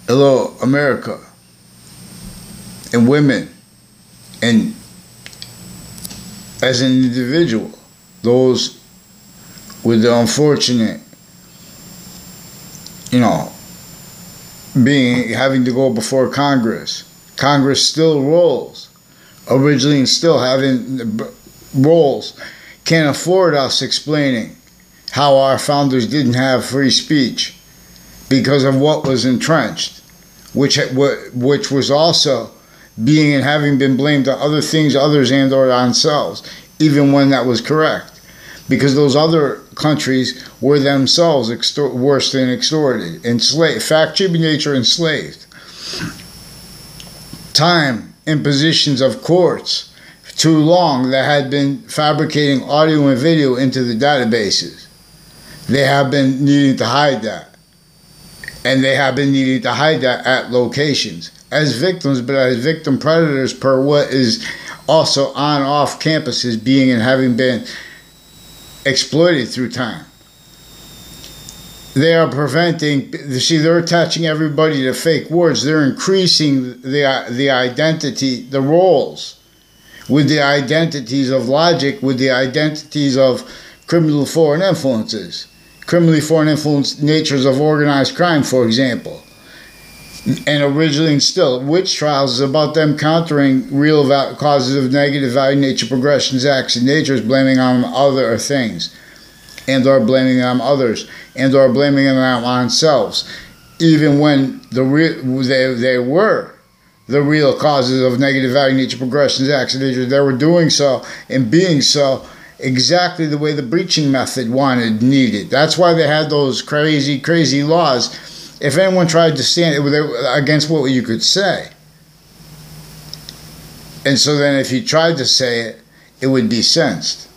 hello, America, and women, and as an individual, those with the unfortunate, having to go before Congress. Congress still rolls, originally, and still having rolls, can't afford us explaining how our founders didn't have free speech because of what was entrenched, which was also being and having been blamed on other things, others, and or on themselves, even when that was correct, because those other countries were themselves worse than extorted, enslaved, fact-cheating nature, enslaved. Time, impositions of courts, too long, that had been fabricating audio and video into the databases. They have been needing to hide that. And they have been needing to hide that at locations as victims, but as victim predators per what is also on off campuses being and having been exploited through time. They are preventing, they're attaching everybody to fake words. They're increasing the identity, the roles, with the identities of logic, with the identities of criminal foreign influences. Criminally foreign influence natures of organized crime, for example. And originally and still, witch trials is about them countering real causes of negative value, nature, progressions, acts, and natures, blaming on other things, and or blaming on others, and or blaming them on themselves, even when they were the real causes of negative value, nature, progressions, acts, and natures. They were doing so and being so exactly the way the breaching method needed. That's why they had those crazy laws. If anyone tried to stand against what you could say, and so then if you tried to say it, it would be censored,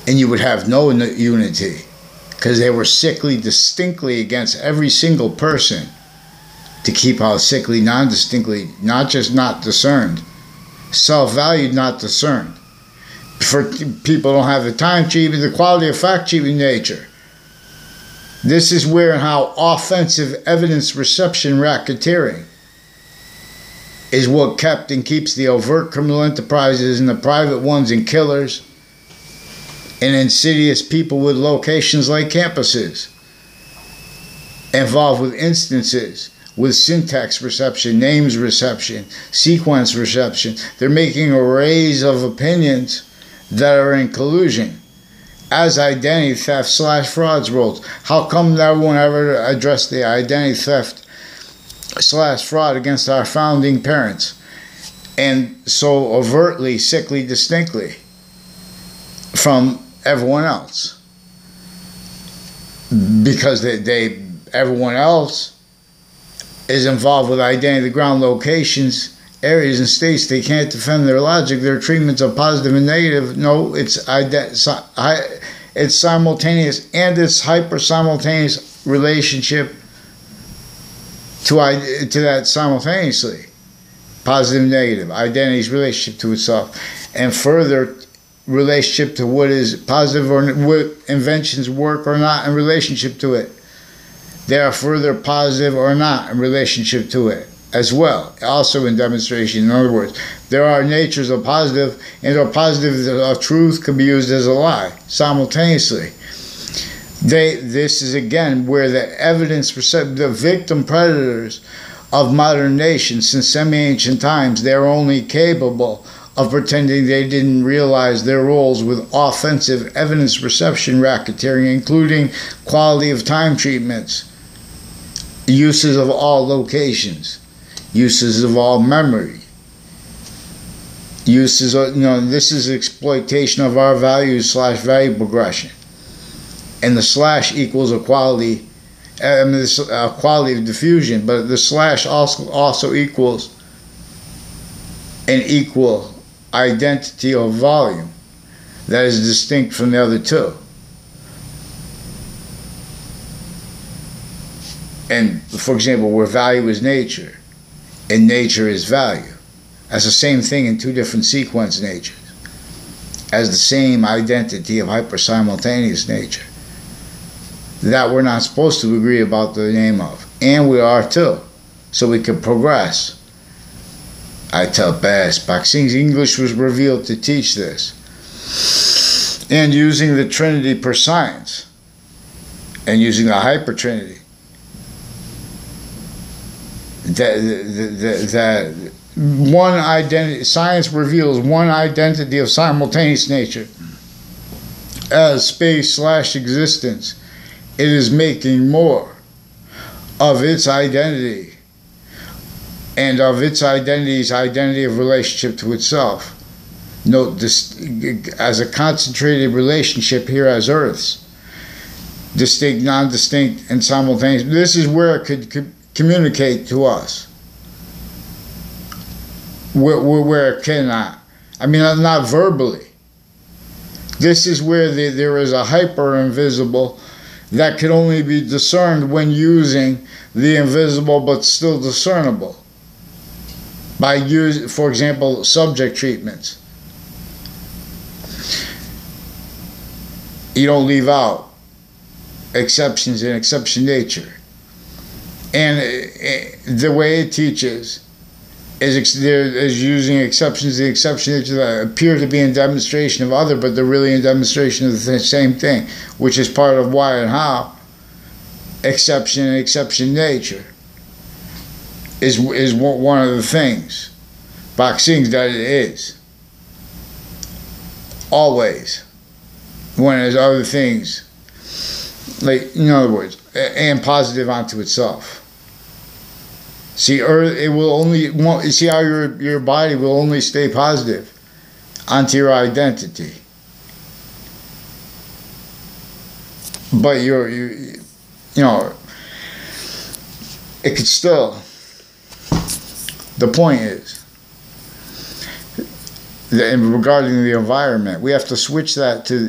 and you would have no unity, because they were sickly distinctly against every single person to keep out sickly non-distinctly, not just not discerned, self-valued, not discerned. For people don't have the time cheating, the quality of fact cheating nature. This is where and how offensive evidence reception racketeering is what kept and keeps the overt criminal enterprises and the private ones and killers and insidious people with locations like campuses involved with instances with syntax reception, names reception, sequence reception. They're making arrays of opinions that are in collusion as identity theft / frauds roles. How come that won't ever address the identity theft / fraud against our founding parents, and so overtly, sickly, distinctly from everyone else? Because everyone else is involved with identity, ground locations, areas and states. They can't defend their logic, their treatments of positive and negative. No, it's simultaneous, and it's hyper simultaneous relationship to that simultaneously. Positive and negative, identity's relationship to itself, and further relationship to what is positive or what inventions work or not in relationship to it. They are further positive or not in relationship to it as well, also in demonstration. In other words, there are natures of positive, and a positive of truth can be used as a lie simultaneously. This is again where the evidence, the victim predators of modern nations since semi-ancient times, they're only capable of pretending they didn't realize their roles with offensive evidence reception racketeering, including quality of time treatments, uses of all locations, uses of all memory, uses of, this is exploitation of our values / value progression. And the slash equals equality, quality of diffusion, but the slash also equals an equal identity of volume that is distinct from the other two. And for example, where value is nature and nature is value, as the same thing in two different sequence natures, as the same identity of hyper-simultaneous nature that we're not supposed to agree about the name of, and we are too. so we could progress. I tell best. Bakxing's English was revealed to teach this. And using the Trinity per science. And using the hyper-Trinity. That one identity, science reveals one identity of simultaneous nature as space/existence. It is making more of its identity and of its identity's identity of relationship to itself. Note this as a concentrated relationship here as Earth's. Distinct, non-distinct, and simultaneous. This is where it could communicate to us. Where it cannot. I mean, not verbally. This is where there is a hyper-invisible that can only be discerned when using the invisible but still discernible. By using, for example, subject treatments. You don't leave out exceptions in exception nature. And the way it teaches is using exceptions in exception nature that appear to be in demonstration of other, but they're really in demonstration of the same thing, which is part of why and how exception and exception nature is one of the things. Bakxing's that it is. Always. When there's other things, like, in other words, and positive onto itself. See, Earth, it will only, you see how your body will only stay positive onto your identity. But you know, it could still, the point is, that regarding the environment, we have to switch that to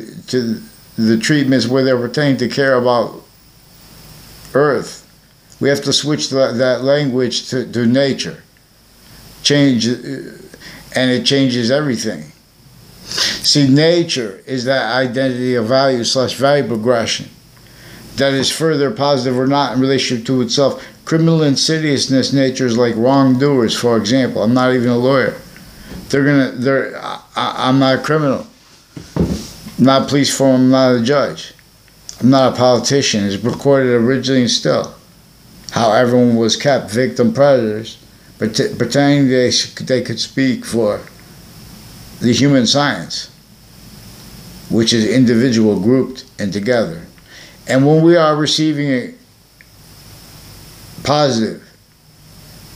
the treatments where they're pertaining to care about Earth. We have to switch that language to nature. Change, and it changes everything. See, nature is that identity of value/value progression that is further positive or not in relationship to itself. Criminal insidiousness nature is like wrongdoers, for example. I'm not even a lawyer. I'm not a criminal. I'm not a police form, I'm not a judge. I'm not a politician. It's recorded originally and still. How everyone was kept, victim predators, pretending they could speak for the human science, which is individual, grouped, and together. And when we are receiving it positive,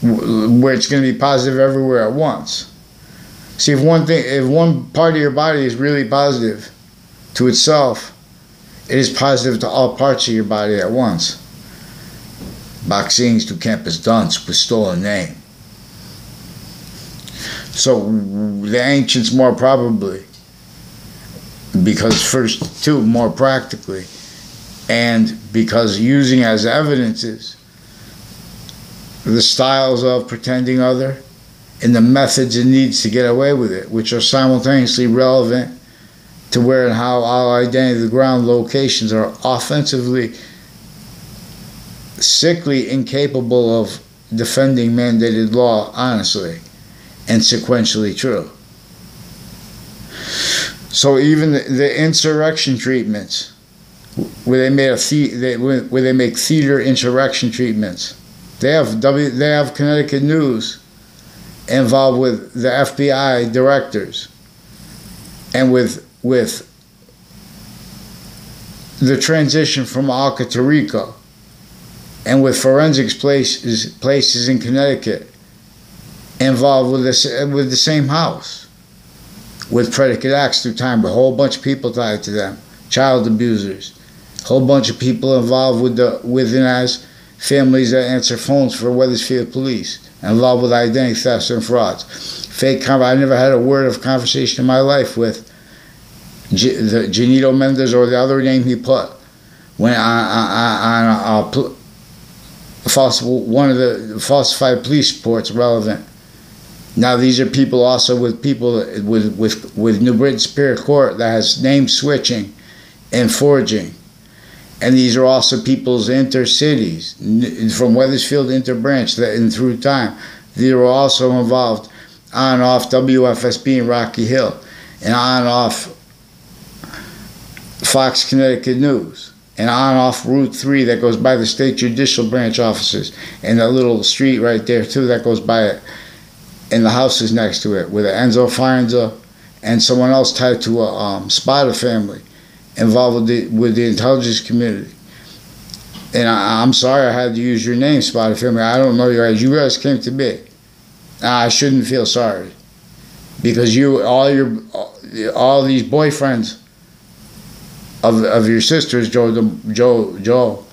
where it's going to be positive everywhere at once. See, if one part of your body is really positive to itself, it is positive to all parts of your body at once. Bakxing's to Campus Dunce with stolen name. So the ancients more probably, because first two more practically, and because using as evidences the styles of pretending other and the methods and needs to get away with it, which are simultaneously relevant to where and how our identity of the ground locations are offensively sickly incapable of defending mandated law honestly and sequentially true. So even the insurrection treatments, where they make theater insurrection treatments, they have Connecticut News involved with the FBI directors and with the transition from Alca to Rico, and with forensics places in Connecticut involved with the same house, with predicate acts through time, but a whole bunch of people tied to them, child abusers, a whole bunch of people involved with and as families that answer phones for Wethersfield police, involved with identity thefts and frauds. I never had a word of conversation in my life with the Janito Mendez or the other name he put when on one of the falsified police reports relevant. Now these are people also with New Britain Superior Court that has name switching and forging And these are also people's intercities, from Wethersfield interbranch, that and through time. They were also involved on and off WFSB in Rocky Hill, and on and off Fox Connecticut News, and on and off Route 3 that goes by the state judicial branch offices, and that little street right there too that goes by it, and the houses next to it, with Enzo Firenza and someone else tied to a Spada family, involved with the intelligence community. And I'm sorry I had to use your name, Spada family. I don't know you guys. You guys came to me. I shouldn't feel sorry, because all these boyfriends of your sisters, Joe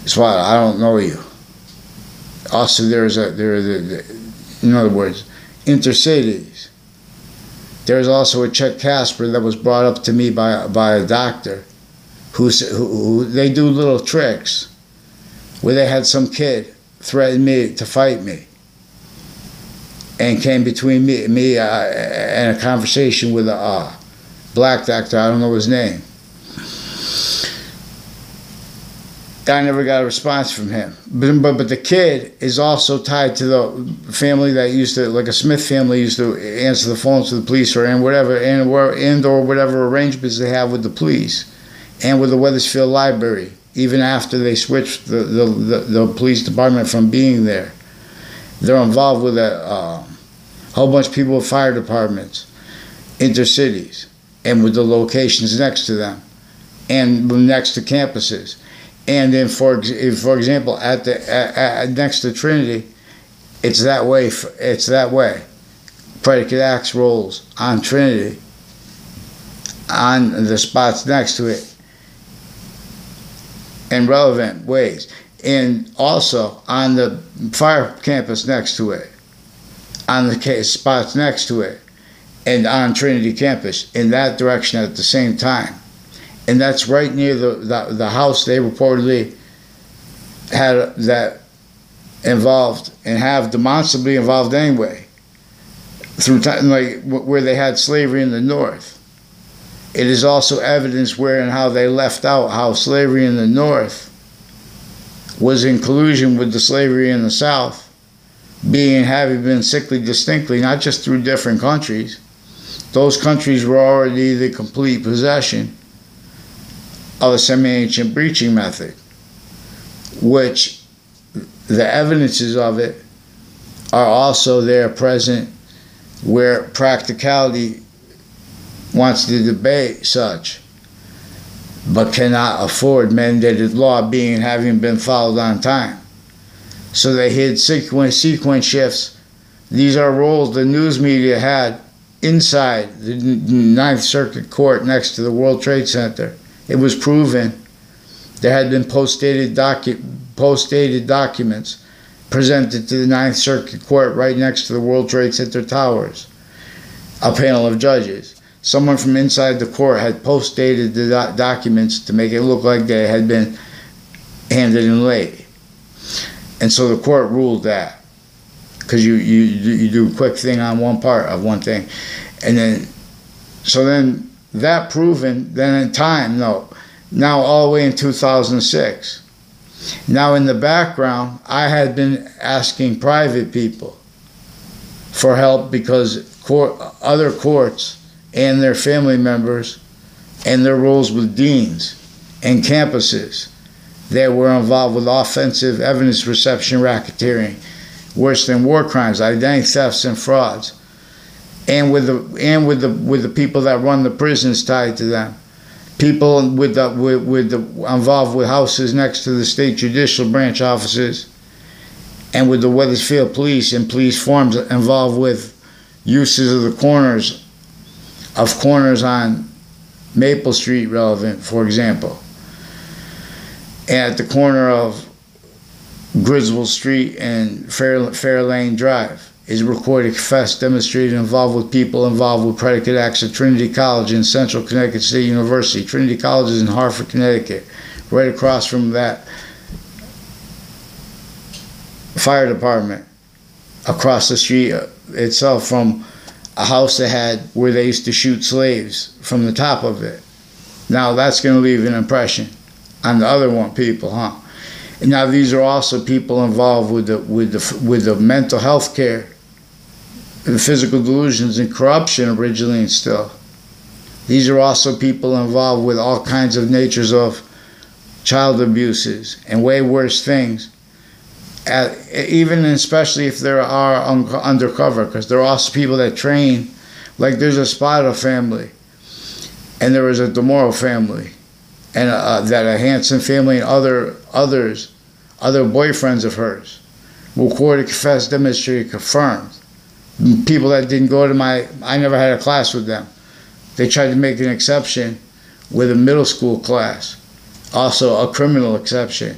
Spada, I don't know you. Also, in other words, intercities. There's also a Chet Casper that was brought up to me by a doctor who they do little tricks where they had some kid threaten me to fight me and came between me and a conversation with a black doctor. I don't know his name. I never got a response from him. But the kid is also tied to the family that used to, like a Smith family, used to answer the phones to the police or whatever arrangements they have with the police and with the Wethersfield Library, even after they switched the police department from being there. They're involved with a whole bunch of people with fire departments, intercities, and with the locations next to them and next to campuses. And then, for example, next to Trinity, it's that way. It's that way. Predicate acts rolls on Trinity, on the spots next to it, in relevant ways, and also on the fire campus next to it, on the spots next to it, and on Trinity campus in that direction at the same time. And that's right near the house they reportedly had that involved and have demonstrably involved anyway, through time, like where they had slavery in the North. It is also evidence where and how they left out how slavery in the North was in collusion with the slavery in the South, having been sickly distinctly, not just through different countries. Those countries were already the complete possession of a semi-ancient breaching method, which the evidences of it are also there present where practicality wants to debate such, but cannot afford mandated law having been followed on time. So they hid sequence shifts. These are roles the news media had inside the Ninth Circuit Court next to the World Trade Center. It was proven there had been post-dated documents presented to the Ninth Circuit Court right next to the World Trade Center towers. A panel of judges. Someone from inside the court had post-dated the documents to make it look like they had been handed in late. And so the court ruled that. Because you do a quick thing on one part of one thing. And then, so then that proven, then in time, now all the way in 2006. Now in the background, I had been asking private people for help because other courts and their family members and their roles with deans and campuses that were involved with offensive evidence reception racketeering, worse than war crimes, identity thefts and frauds, and with the people that run the prisons tied to them, people involved with houses next to the state judicial branch offices, and with the Wethersfield police and police forms involved with uses of the corners on Maple Street relevant, for example, and at the corner of Griswold Street and Fair Lane Drive is recorded, confessed, demonstrated, involved with people involved with predicate acts at Trinity College in Central Connecticut State University. Trinity College is in Hartford, Connecticut, right across from that fire department, across the street itself from a house they had where they used to shoot slaves from the top of it. Now that's going to leave an impression on the other one people, huh? And now these are also people involved with the mental health care, the physical delusions and corruption originally instilled. These are also people involved with all kinds of natures of child abuses and way worse things, even and especially if there are undercover, because there are also people that train, like there's a Spada family, and there was a DeMoro family, and that a Hanson family and other boyfriends of hers, recorded, confessed, demonstrated, confirmed. People that didn't go to I never had a class with them. They tried to make an exception with a middle school class, also a criminal exception,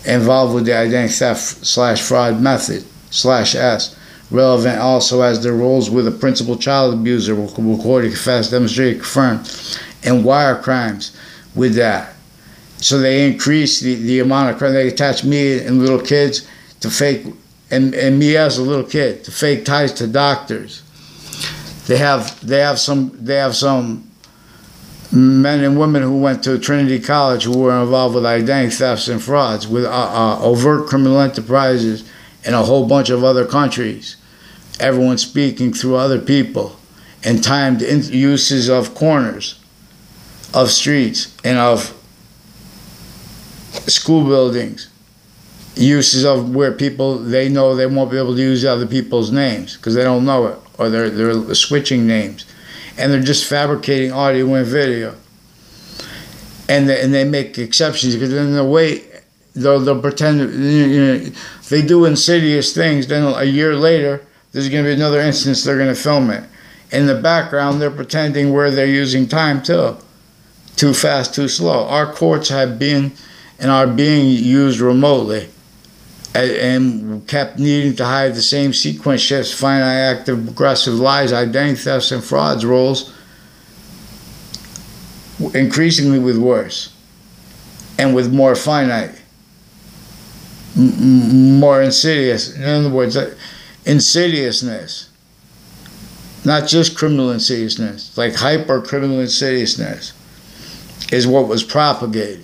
involved with the identity theft / fraud method / S, relevant also as their roles with a principal child abuser, recorded, confessed, demonstrated, confirmed, and wire crimes with that. So they increased the amount of crime. They attached me and little kids to fake, and me as a little kid, to fake ties to doctors. They have some men and women who went to Trinity College who were involved with identity thefts and frauds, with overt criminal enterprises in a whole bunch of other countries. Everyone speaking through other people, and timed uses of corners, of streets, and of school buildings, uses of where people, they know they won't be able to use other people's names because they don't know it, or they're switching names, and they're just fabricating audio and video, and they make exceptions, because in the way they'll pretend, they do insidious things. Then a year later, there's going to be another instance, they're going to film it. In the background, they're pretending where they're using time too. Too fast, too slow. Our courts have been and are being used remotely, and kept needing to hide the same sequence shifts, finite, active, progressive lies, identity thefts, and frauds roles, increasingly with worse, and with more finite, more insidious. In other words, insidiousness, not just criminal insidiousness, like hyper criminal insidiousness, is what was propagated.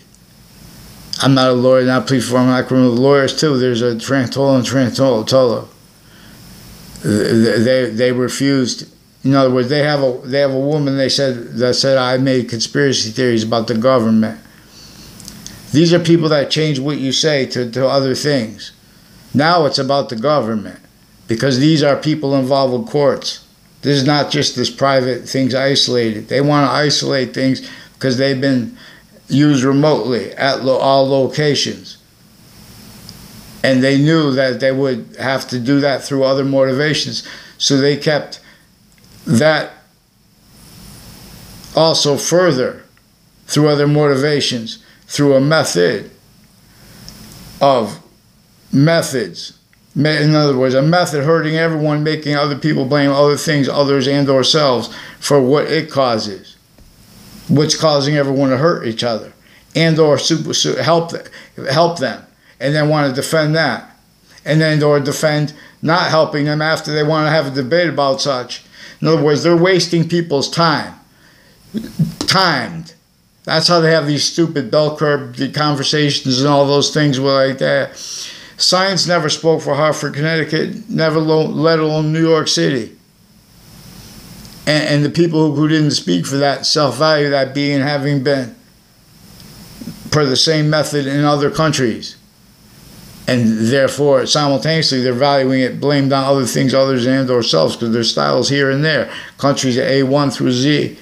I'm not a lawyer, not plead for, I'm not criminal. Lawyers too. There's a Trantola and Trantolo. They refused. In other words, they have a woman that said I made conspiracy theories about the government. These are people that change what you say to other things. Now it's about the government, because these are people involved with courts. This is not just this private things isolated. They want to isolate things because they've been used remotely at all locations. And they knew that they would have to do that through other motivations. So they kept that also further through other motivations, through a method of methods. In other words, a method hurting everyone, making other people blame other things, others and or selves, for what it causes. What's causing everyone to hurt each other, and or help them, and then want to defend that, and then or defend not helping them after they want to have a debate about such. In other words, they're wasting people's time. Timed. That's how they have these stupid bell curve conversations and all those things like that. Science never spoke for Hartford, Connecticut, never let alone New York City. And the people who didn't speak for that self-value, that being having been per the same method in other countries. And therefore, simultaneously, they're valuing it blamed on other things, others and or selves, because there's styles here and there. Countries A1 through Z,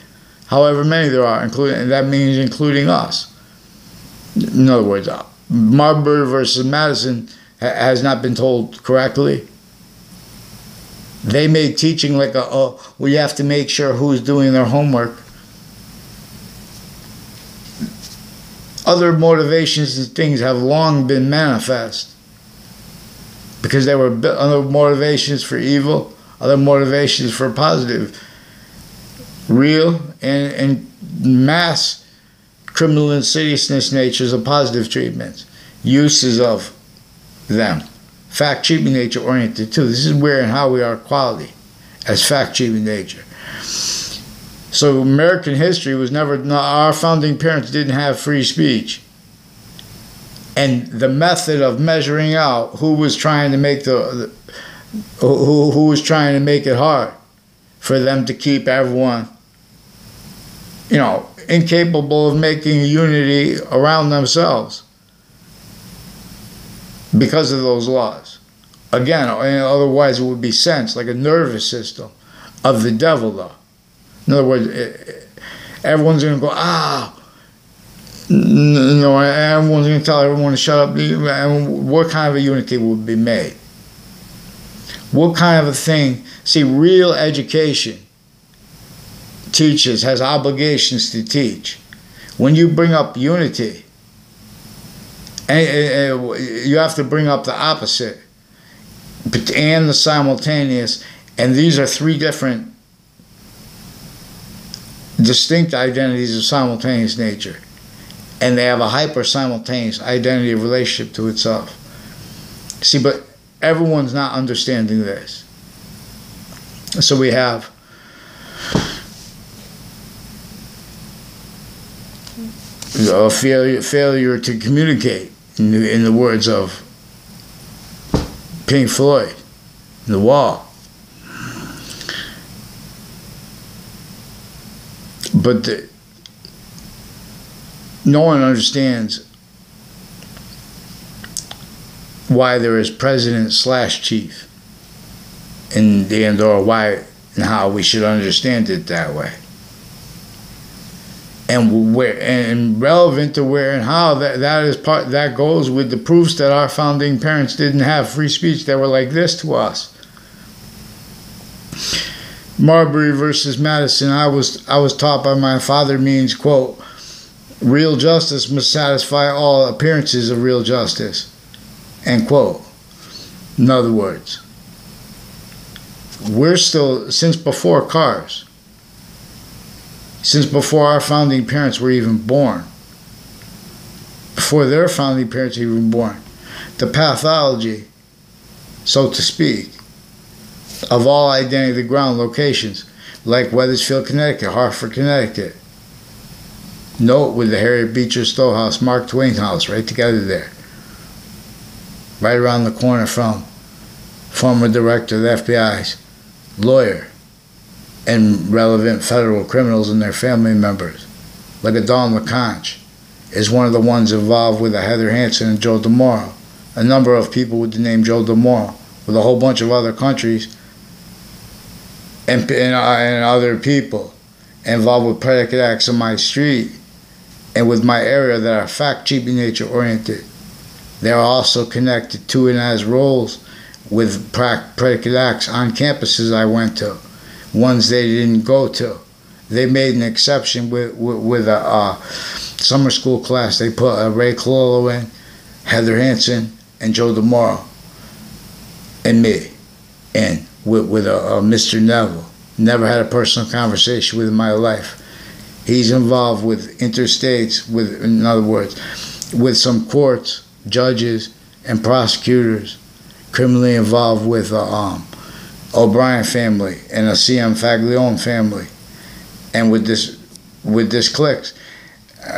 however many there are, and that means including us. In other words, Marbury versus Madison has not been told correctly. They made teaching like we have to make sure who's doing their homework. Other motivations and things have long been manifest, because there were other motivations for evil, other motivations for positive, real and mass criminal insidiousness natures of positive treatments, uses of them. Fact treatment nature oriented too. This is where and how we are quality, as fact treatment nature. So American history was never, our founding parents didn't have free speech. And the method of measuring out who was trying to make who was trying to make it hard for them to keep everyone, incapable of making unity around themselves because of those laws. Again, otherwise it would be sense, like a nervous system of the devil, though. In other words, everyone's going to go, everyone's going to tell everyone to shut up. And what kind of a unity would be made? What kind of a thing? See, real education teaches, has obligations to teach. When you bring up unity, and you have to bring up the opposite and the simultaneous, and these are three different distinct identities of simultaneous nature, and they have a hyper-simultaneous identity of relationship to itself. See, but everyone's not understanding this. So we have a failure to communicate, in the words of Pink Floyd, The Wall. But no one understands why there is president/chief or why and how we should understand it that way. And where, and relevant to where and how that goes with the proofs that our founding parents didn't have free speech that were like this to us. Marbury versus Madison. I was taught by my father means, quote, real justice must satisfy all appearances of real justice, end quote. In other words, we're still, since before cars, since before our founding parents were even born, before their founding parents were even born, the pathology, so to speak, of all identity ground locations, like Wethersfield, Connecticut, Hartford, Connecticut. Note with the Harriet Beecher Stowe House, Mark Twain House, right together there. Right around the corner from former director of the FBI's lawyer and relevant federal criminals and their family members, like a Don LeConte, is one of the ones involved with a Heather Hansen and Joe DeMauro. A number of people with the name Joe DeMauro, with a whole bunch of other countries and other people involved with predicate acts in my street and with my area that are fact, cheap, and nature oriented. They are also connected to and as roles with predicate acts on campuses I went to, ones they didn't go to. They made an exception with a summer school class. They put Ray Cololo in, Heather Hansen, and Joe DeMauro, and me, and with a Mr. Neville. Never had a personal conversation with him in my life. He's involved with interstates, in other words, with some courts, judges, and prosecutors, criminally involved with O'Brien family and a C.M. Faglione family, and with this cliques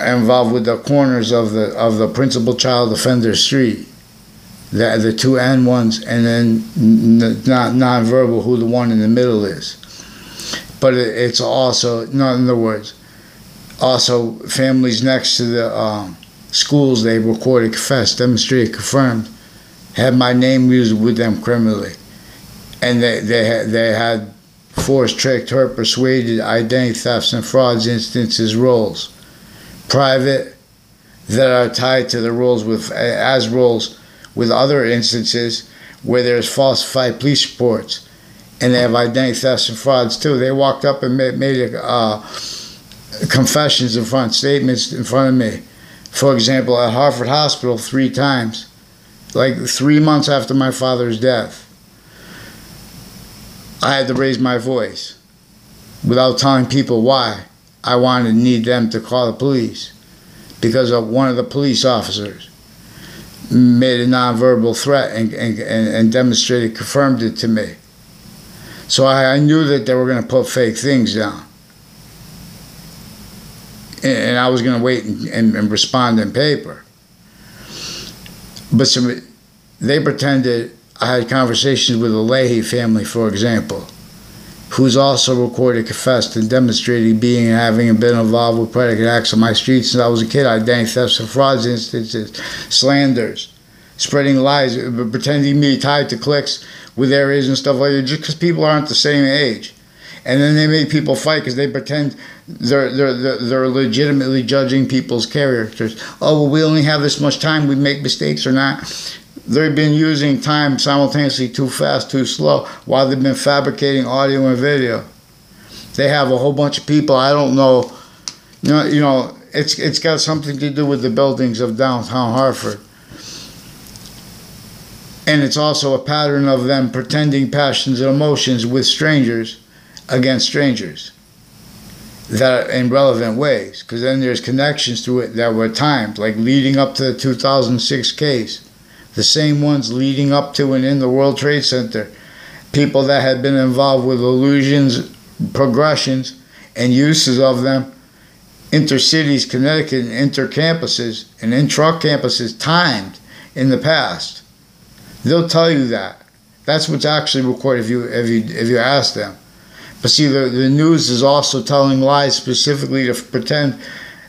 involved with the corners of the principal child offender street, the two end ones, and then non-verbal who the one in the middle is. But it's also, in other words, also families next to the schools they recorded, confessed, demonstrated, confirmed, had my name used with them criminally. And they had forced, tricked, hurt, persuaded, identity thefts and frauds instances roles. Private, that are tied to the roles as roles with other instances where there's falsified police reports. And they have identity thefts and frauds too. They walked up and made confessions in front, statements in front of me. For example, at Hartford Hospital 3 times, like 3 months after my father's death, I had to raise my voice without telling people why. I need them to call the police because of one of the police officers made a nonverbal threat and demonstrated, confirmed it to me. So I knew that they were going to put fake things down. And I was going to wait and respond in paper. But they pretended I had conversations with the Leahy family, for example, who's also recorded, confessed, and demonstrated being and having been involved with predicate acts on my street since I was a kid. Identity thefts and frauds instances, slanders, spreading lies, pretending to be tied to cliques with areas and stuff like that, just because people aren't the same age. And then they make people fight because they pretend they're legitimately judging people's characters. Oh, well, we only have this much time. We make mistakes or not. They've been using time simultaneously too fast, too slow, while they've been fabricating audio and video. They have a whole bunch of people. I don't know. You know, it's got something to do with the buildings of downtown Hartford. And it's also a pattern of them pretending passions and emotions with strangers against strangers that are in relevant ways, because then there's connections to it that were timed, like leading up to the 2006 case, the same ones leading up to and in the World Trade Center, people that had been involved with illusions, progressions, and uses of them, intercities, Connecticut, and inter-campuses, and intra-campuses timed in the past. They'll tell you that. That's what's actually recorded if you ask them. But see, the news is also telling lies specifically to pretend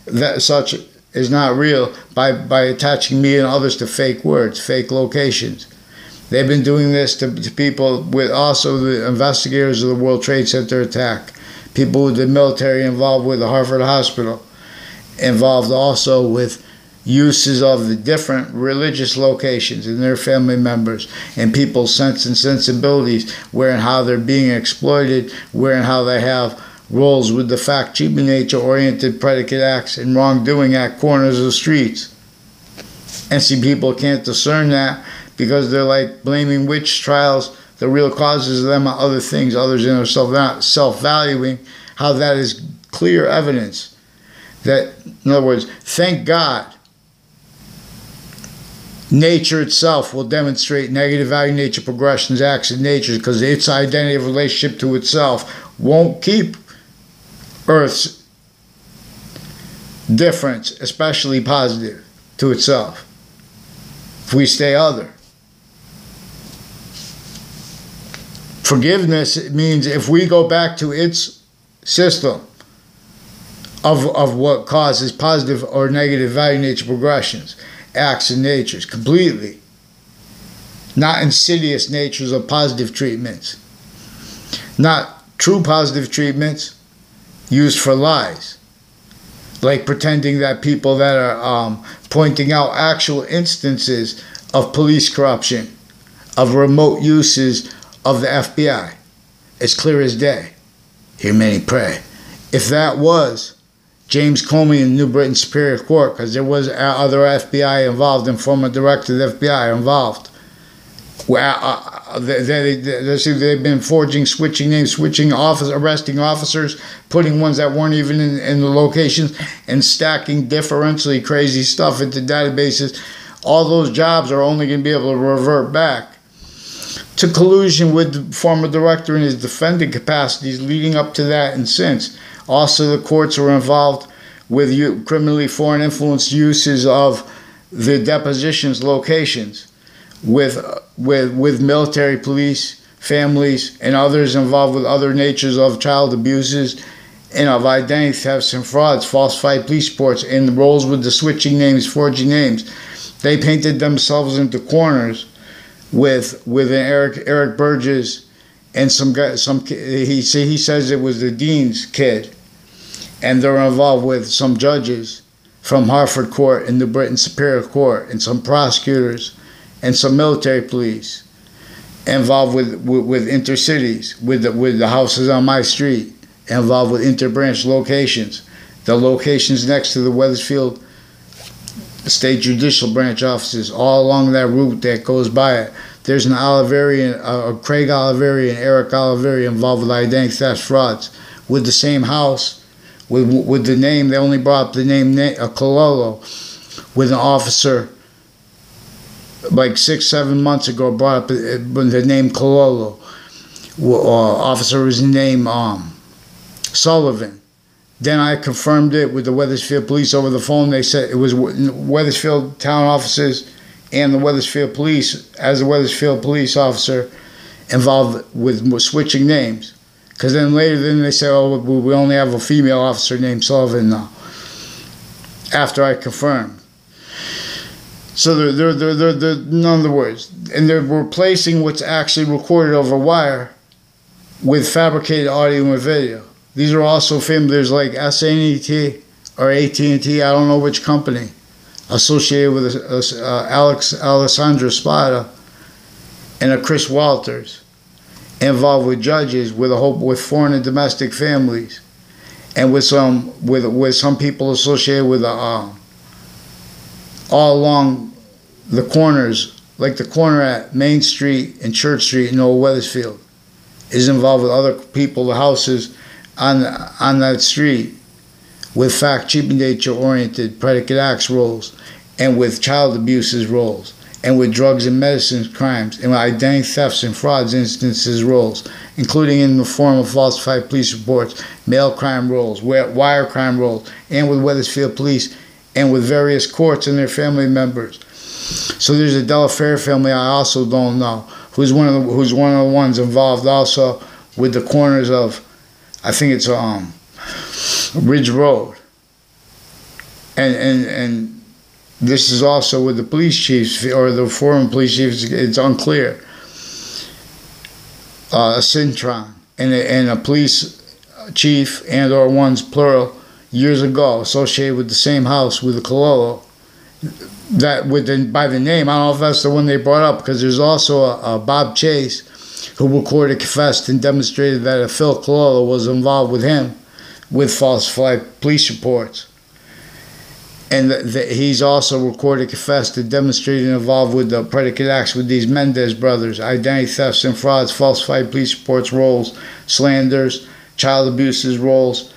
that such is not real by attaching me and others to fake words, fake locations. They've been doing this to people with also the investigators of the World Trade Center attack, people with the military involved with the Hartford Hospital, involved also with uses of the different religious locations and their family members and people's sense and sensibilities, where and how they're being exploited, where and how they have roles with the fact-cheap nature-oriented predicate acts and wrongdoing at corners of streets. And see, people can't discern that because they're like blaming witch trials, the real causes of them are other things, others in their self-valuing, how that is clear evidence that, in other words, thank God, nature itself will demonstrate negative value nature progressions, acts of nature, because its identity of relationship to itself won't keep Earth's difference, especially positive, to itself. If we stay other. Forgiveness means if we go back to its system of what causes positive or negative value nature progressions, acts and natures, completely. Not insidious natures of positive treatments. Not true positive treatments used for lies. Like pretending that people that are pointing out actual instances of police corruption, of remote uses of the FBI. It's clear as day. Hear many pray. If that was James Comey in New Britain Superior Court, because there was other FBI involved and former director of the FBI involved. They've been forging, switching names, switching arresting officers, putting ones that weren't even in the locations, and stacking differentially crazy stuff into databases. All those jobs are only going to be able to revert back to collusion with the former director in his defending capacities leading up to that and since. Also, the courts are involved with criminally foreign influence uses of the depositions locations with military, police, families, and others involved with other natures of child abuses and of identity thefts and frauds, falsified police reports, and the roles with the switching names, forging names. They painted themselves into corners with an Eric Burgess and some guy. He says it was the dean's kid, and they're involved with some judges from Hartford Court and New Britain Superior Court, and some prosecutors, and some military police involved with intercities, with the houses on my street, involved with interbranch locations, the locations next to the Wethersfield State Judicial Branch offices, all along that route that goes by it. There's an Oliveri, Craig Oliveri and Eric Oliveri involved with identity theft frauds, with the same house, with the name. They only brought up the name Cololo, with an officer like 6-7 months ago brought up the name Cololo. Officer was named Sullivan. Then I confirmed it with the Wethersfield police over the phone. They said it was Wethersfield town offices and the Wethersfield Police as a Wethersfield police officer involved with switching names. Because then later they say, oh, we only have a female officer named Sullivan now. After I confirmed. So they're in other words, and they're replacing what's actually recorded over wire with fabricated audio and video. These are also filmed. There's like SNET or AT&T, I don't know which company, associated with Alessandro Spada and a Chris Walters, involved with judges, with foreign and domestic families, and with some people associated with all along the corners, like the corner at Main Street and Church Street in Old Wethersfield, is involved with other people, the houses on that street, with fact, cheap and nature-oriented predicate acts roles, and with child abuses roles, and with drugs and medicines crimes, and with identity thefts and frauds instances roles, including in the form of falsified police reports, mail crime roles, wire crime roles, and with Wethersfield Police, and with various courts and their family members. So there's a Delafair family I also don't know, who's one of the ones involved also with the corners of, I think it's Ridge Road, and this is also with the police chiefs or the former police chiefs. It's unclear. A Cintron and a police chief and or ones plural years ago associated with the same house with the Cololo. That by the name, I don't know if that's the one they brought up, because there's also a Bob Chase who recorded, confessed, and demonstrated that a Phil Cololo was involved with him with falsified police reports. And he's also recorded, confessed, and demonstrated involved with the predicate acts with these Mendez brothers, identity thefts and frauds, falsified police reports roles, slanders, child abuses roles,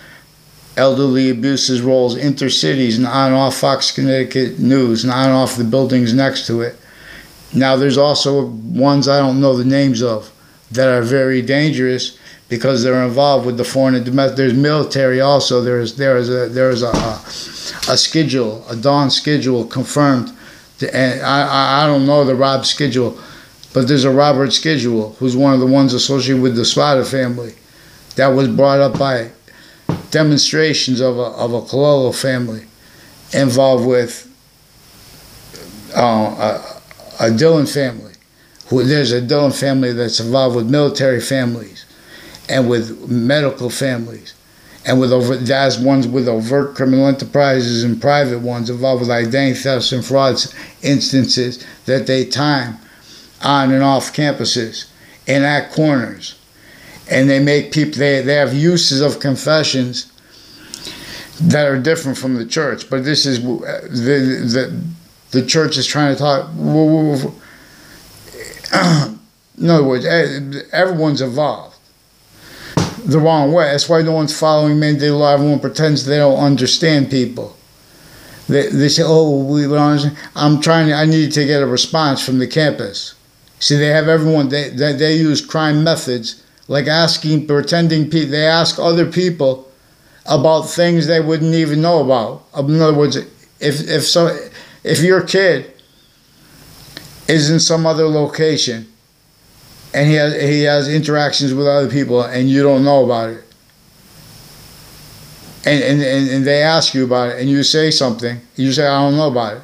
elderly abuses roles, intercities, and on and off Fox Connecticut News, and on and off the buildings next to it. Now there's also ones I don't know the names of that are very dangerous because they're involved with the foreign and domestic. There's military also. There is a schedule, a dawn schedule confirmed, and I don't know the Rob schedule, but there's a Robert schedule who's one of the ones associated with the Spada family that was brought up by demonstrations of a Cololo family involved with a Dillon family. There's a Dillon family that's involved with military families and with medical families, and with that's ones with overt criminal enterprises and private ones involved with identity thefts and frauds instances that they time on and off campuses and at corners. And they make people, they have uses of confessions that are different from the church. But this is, the church is trying to talk, in other words, everyone's involved the wrong way. That's why no one's following mandate law. Everyone pretends they don't understand people. They say, oh, we don't understand. I need to get a response from the campus. See, they have everyone, they use crime methods, like pretending they ask other people about things they wouldn't even know about. In other words, if your kid is in some other location and he has interactions with other people and you don't know about it, and they ask you about it and you say something, you say, I don't know about it,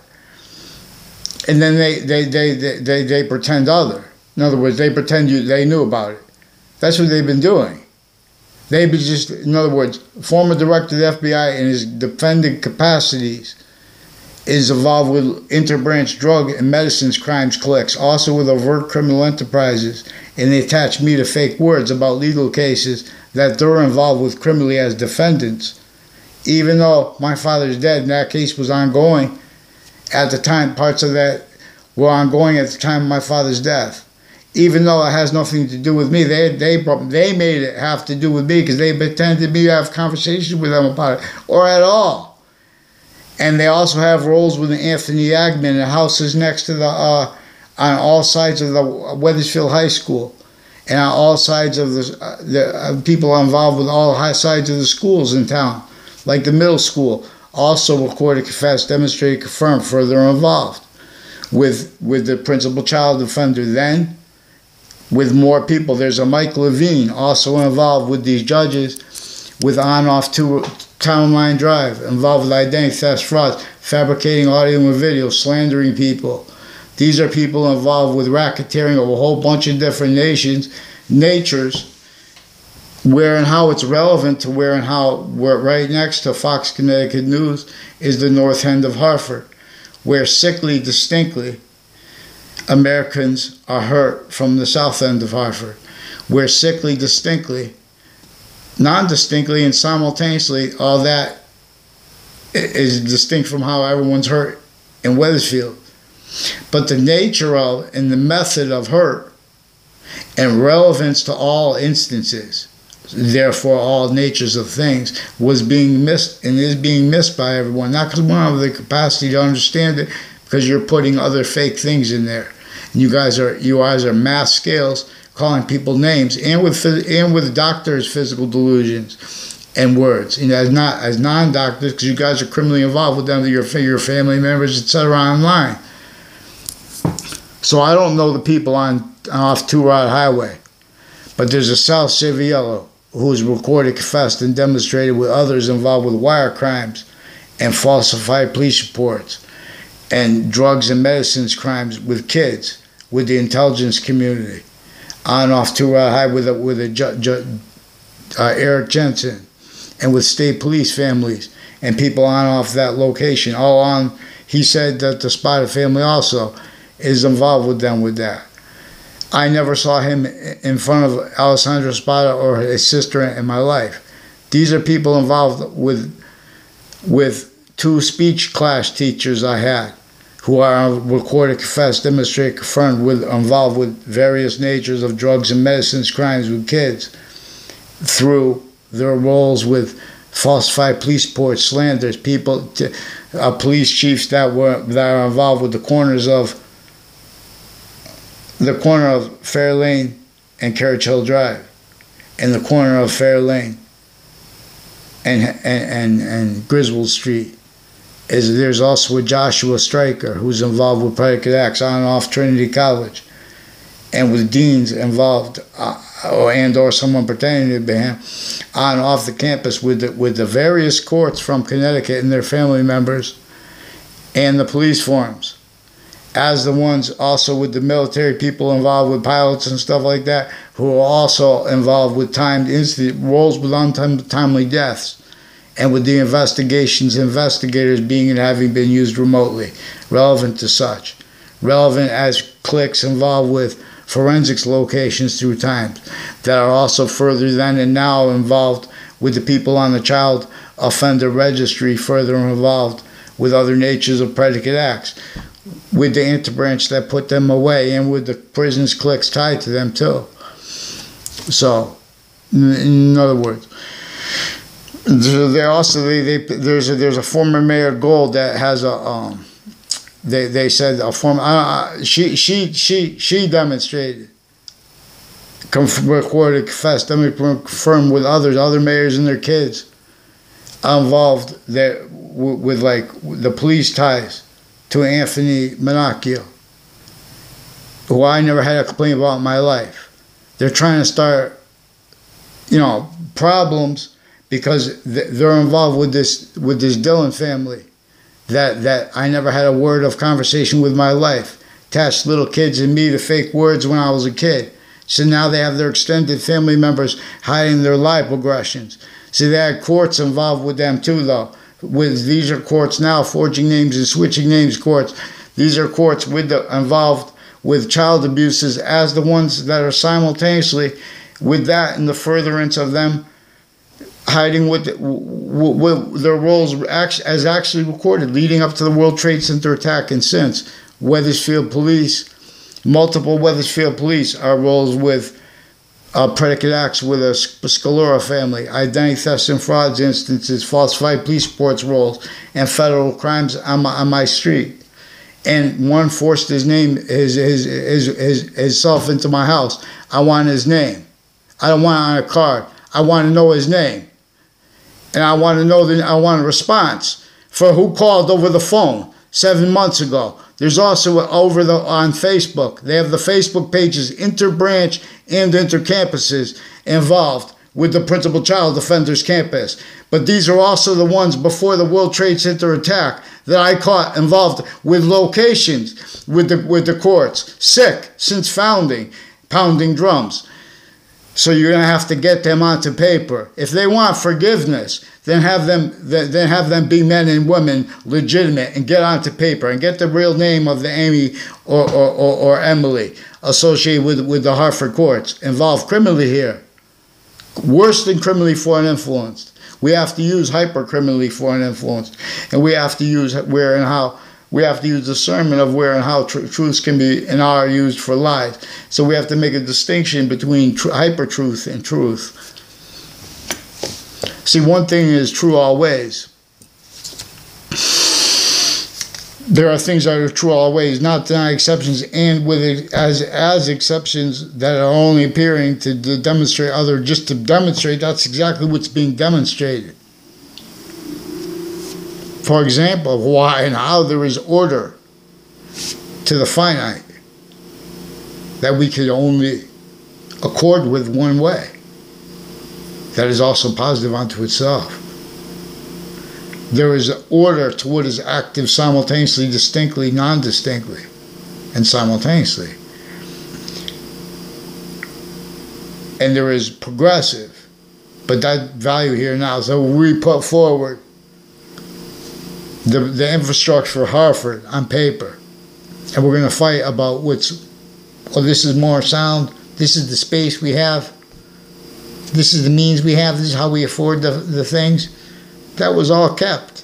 and then they pretend other. In other words, they pretend they knew about it. That's what they've been doing. They've been just, in other words, former director of the FBI in his defending capacities is involved with interbranch drug and medicines crimes cliques, also with overt criminal enterprises, and they attach me to fake words about legal cases that they're involved with criminally as defendants, even though my father's dead and that case was ongoing at the time. Parts of that were ongoing at the time of my father's death. Even though it has nothing to do with me, they made it have to do with me because they pretended me to have conversations with them about it, or at all. And they also have roles with Anthony Yagman in houses next to on all sides of the Wethersfield High School, and on all sides of the people involved with all sides of the schools in town, like the middle school, also recorded, confessed, demonstrated, confirmed, further involved with the principal child offender then, with more people. There's a Mike Levine also involved with these judges with on-off Town Line Drive, involved with identity theft, fraud, fabricating audio and video, slandering people. These are people involved with racketeering of a whole bunch of different natures, where and how it's relevant to where and how we're right next to Fox Connecticut News is the North End of Hartford, where sickly, distinctly, Americans are hurt from the South End of Hartford, where sickly, distinctly, non-distinctly, and simultaneously, all that is distinct from how everyone's hurt in Wethersfield. But the nature of and the method of hurt and relevance to all instances, therefore all natures of things, was being missed and is being missed by everyone. Not because we don't have the capacity to understand it, because you're putting other fake things in there. And you guys are mass scales calling people names, and with doctors' physical delusions and words. And as non-doctors, because you guys are criminally involved with them, your family members, etc. online. So I don't know the people on off Two Rod Highway, but there's a South Civiello who's recorded, confessed, and demonstrated with others involved with wire crimes and falsified police reports and drugs and medicines crimes with kids, with the intelligence community, on off Two Rod Highway with Eric Jensen, and with state police families and people on off that location. All on, he said that the Spada family also is involved with them with that. I never saw him in front of Alessandro Spada or his sister in my life. These are people involved with two speech class teachers I had, who are recorded, confessed, demonstrated, confirmed involved with various natures of drugs and medicines crimes with kids through their roles with falsified police reports, slanders, people, police chiefs that are involved with the corner of Fair Lane and Carriage Hill Drive, and the corner of Fair Lane and Griswold Street. There's also a Joshua Stryker who's involved with predicate acts on and off Trinity College, and with deans involved, or someone pretending to be him, on and off the campus with the various courts from Connecticut and their family members, and the police forms, as the ones also with the military people involved with pilots and stuff like that, who are also involved with roles with untimely deaths, and with the investigators being and having been used remotely, relevant to such, relevant as cliques involved with forensics locations through times, that are also further than and now involved with the people on the child offender registry, further involved with other natures of predicate acts, with the interbranch that put them away, and with the prisons cliques tied to them too. So, in other words, there's a former Mayor Gold that has a they said a former she demonstrated, recorded, confessed, confirmed with other mayors and their kids involved there with like the police ties to Anthony Minacchio, who I never had a complaint about in my life. They're trying to start, problems because they're involved with this Dillon family that I never had a word of conversation with in my life. Attached little kids and me to fake words when I was a kid. So now they have their extended family members hiding their life aggressions. See, they had courts involved with them too, though. These are courts now, forging names and switching names courts. These are courts involved with child abuses as the ones that are simultaneously with that and the furtherance of them hiding with their roles as actually recorded leading up to the World Trade Center attack and since. Wethersfield police, multiple Wethersfield police are roles with predicate acts with a Scalora family, identity thefts and frauds instances, falsified police reports roles, and federal crimes on my street. And one forced himself into my house. I want his name. I don't want it on a card. I want to know his name. And I want to know I want a response for who called over the phone 7 months ago. There's also on Facebook. They have the Facebook pages, interbranch and intercampuses involved with the Principal Child Defenders Campus. But these are also the ones before the World Trade Center attack that I caught involved with locations with the courts. Sick since founding, pounding drums. So you're going to have to get them onto paper. If they want forgiveness, then have them be men and women, legitimate, and get onto paper and get the real name of the Amy or Emily associated with the Hartford courts involved criminally here. Worse than criminally foreign influenced. We have to use hyper-criminally foreign influenced, and we have to use where and how. We have to use discernment of where and how truths can be and are used for lies. So we have to make a distinction between hyper-truth and truth. See, one thing is true always. There are things that are true always, not deny exceptions, and with as exceptions that are only appearing to demonstrate just to demonstrate that's exactly what's being demonstrated. For example, why and how there is order to the finite that we could only accord with one way. That is also positive unto itself. There is order to what is active simultaneously, distinctly, non-distinctly, and simultaneously. And there is progressive, but that value here now. So we put forward the infrastructure for Hartford on paper, and we're going to fight about this is more sound, this is the space we have, this is the means we have, this is how we afford the things. That was all kept,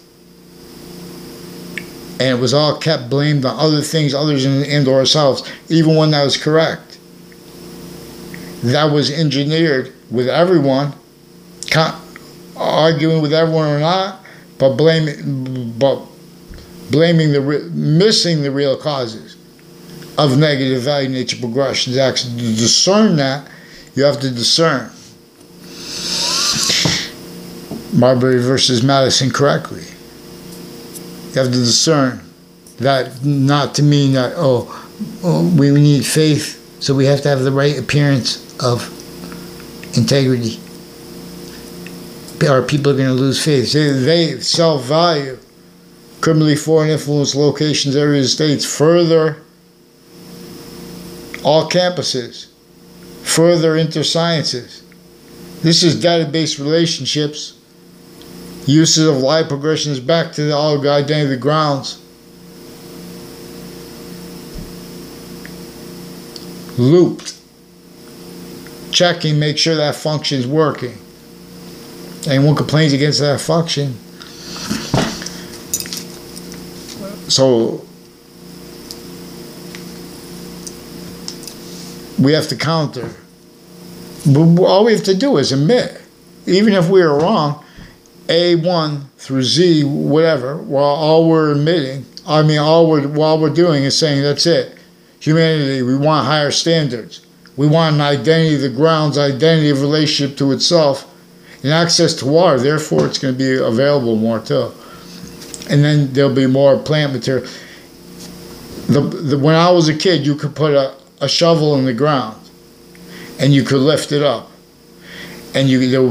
and it was all kept blamed on other things other than ourselves, even when that was correct. That was engineered with everyone, arguing with everyone or not, but missing the real causes of negative value nature progression. To actually discern that, you have to discern Marbury versus Madison correctly. You have to discern that not to mean that, we need faith, so we have to have the right appearance of integrity. Or people are going to lose faith. They self-value criminally foreign influence locations, areas, states, further all campuses, further intersciences. This is database relationships, uses of live progressions back to the all identity grounds. Looped. Checking, make sure that function is working. Anyone complains against that function. So we have to counter. But all we have to do is admit, even if we are wrong, A1 through Z, whatever, all we're doing is saying that's it. Humanity, we want higher standards. We want an identity, the ground's identity of relationship to itself, and access to water. Therefore, it's going to be available more too. And then there'll be more plant material. When I was a kid, you could put a shovel in the ground, and you could lift it up, and there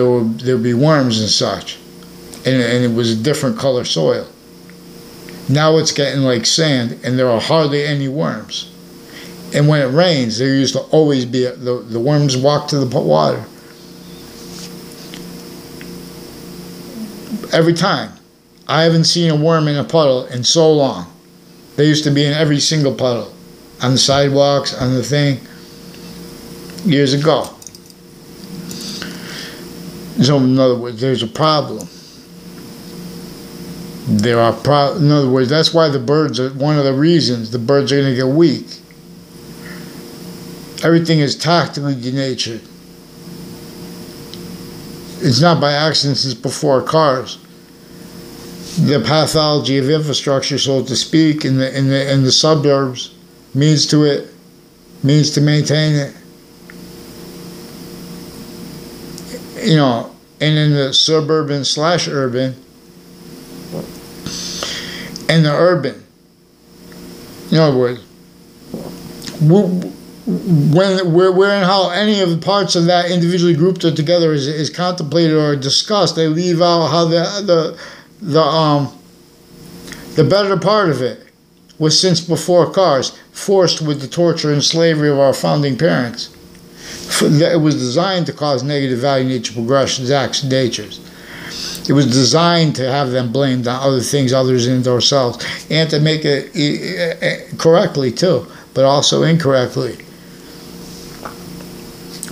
would be worms and such, and it was a different color soil. Now it's getting like sand, and there are hardly any worms. And when it rains, there used to always be the worms walk to the water. Every time. I haven't seen a worm in a puddle in so long. They used to be in every single puddle, on the sidewalks, on the thing, years ago. So in other words, there's a problem. In other words, that's why the birds are one of the reasons the birds are going to get weak. Everything is tactically denatured. It's not by accident since before cars. The pathology of infrastructure, so to speak, in the suburbs means to maintain it. You know, and in the suburban / urban, and the urban. In other words, where and how any of the parts of that individually grouped or together is contemplated or discussed, they leave out how the better part of it was since before cars, forced with the torture and slavery of our founding parents. It was designed to cause negative value nature progressions, acts, and natures. It was designed to have them blamed on other things other than ourselves, and to make it correctly too, but also incorrectly.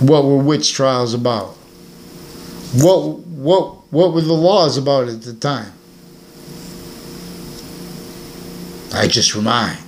What were witch trials about? What were the laws about at the time? I just remind.